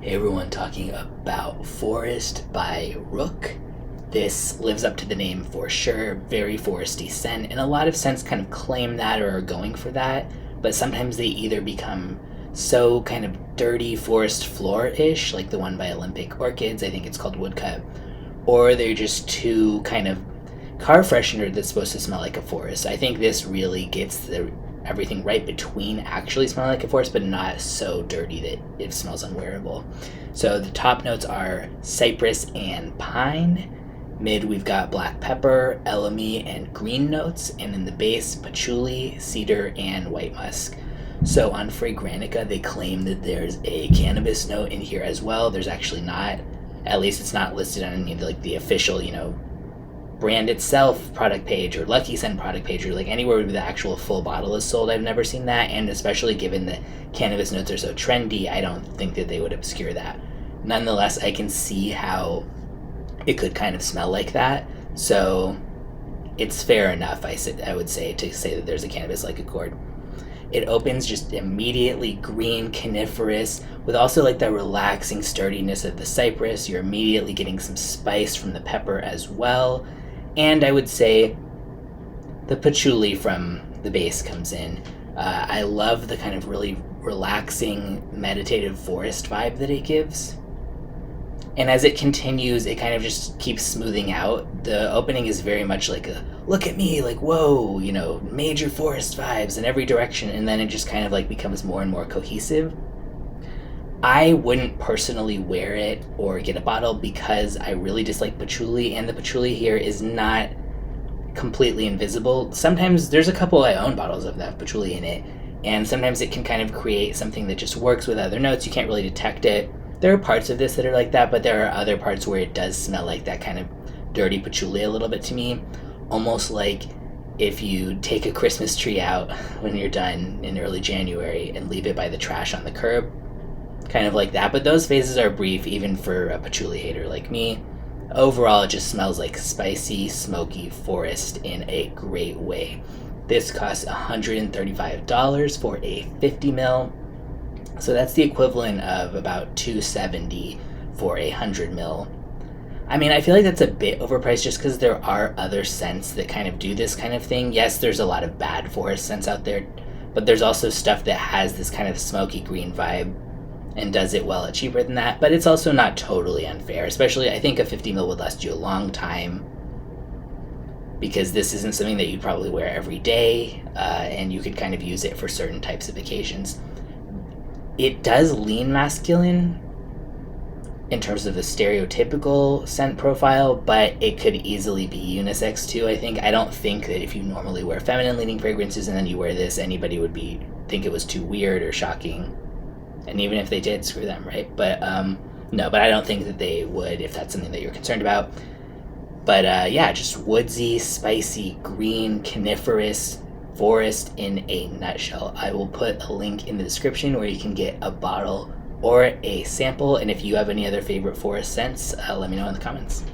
Hey everyone, talking about Forest by Rook. This lives up to the name for sure, very foresty scent, and a lot of scents kind of claim that or are going for that, but sometimes they either become so kind of dirty forest floor-ish, like the one by Olympic Orchids, I think it's called Woodcut, or they're just too kind of car freshener that's supposed to smell like a forest. I think this really gets everything right between actually smelling like a forest, but not so dirty that it smells unwearable. So the top notes are cypress and pine. Mid, we've got black pepper, elemi, and green notes. And in the base, patchouli, cedar, and white musk. So on Fragrantica, they claim that there's a cannabis note in here as well. There's actually not. At least it's not listed on any of the official, brand itself product page or Lucky Scent product page or anywhere where the actual full bottle is sold. I've never seen that, and especially given that cannabis notes are so trendy, I don't think that they would obscure that. Nonetheless, I can see how it could kind of smell like that, so it's fair enough, I would say, to say that there's a cannabis-like accord. It opens just immediately green, coniferous, with also that relaxing sturdiness of the cypress. You're immediately getting some spice from the pepper as well. And I would say the patchouli from the base comes in. I love the kind of really relaxing, meditative forest vibe that it gives. And as it continues, it kind of just keeps smoothing out. The opening is very much like a, look at me, whoa, major forest vibes in every direction. And then it just kind of becomes more and more cohesive. I wouldn't personally wear it or get a bottle because I really dislike patchouli, and the patchouli here is not completely invisible. Sometimes there's a couple I own bottles of that have patchouli in it, and sometimes it can kind of create something that just works with other notes. You can't really detect it. There are parts of this that are like that, but there are other parts where it does smell like that kind of dirty patchouli a little bit to me. Almost like if you take a Christmas tree out when you're done in early January and leave it by the trash on the curb. Kind of like that, but those phases are brief even for a patchouli hater like me. Overall, it just smells like spicy, smoky forest in a great way. This costs $135 for a 50 ml. So that's the equivalent of about $270 for a 100 ml. I mean, I feel like that's a bit overpriced just because there are other scents that kind of do this kind of thing. Yes, there's a lot of bad forest scents out there, but there's also stuff that has this kind of smoky green vibe and does it well at cheaper than that. But it's also not totally unfair, especially I think a 50 ml would last you a long time because this isn't something that you'd probably wear every day, and you could kind of use it for certain types of occasions. It does lean masculine in terms of the stereotypical scent profile, but it could easily be unisex too, I think. I don't think that if you normally wear feminine leaning fragrances and then you wear this, anybody would think it was too weird or shocking. And even if they did, screw them, right? But no, but I don't think that they would if that's something that you're concerned about. But yeah, just woodsy, spicy, green, coniferous forest in a nutshell. I will put a link in the description where you can get a bottle or a sample. And if you have any other favorite forest scents, let me know in the comments.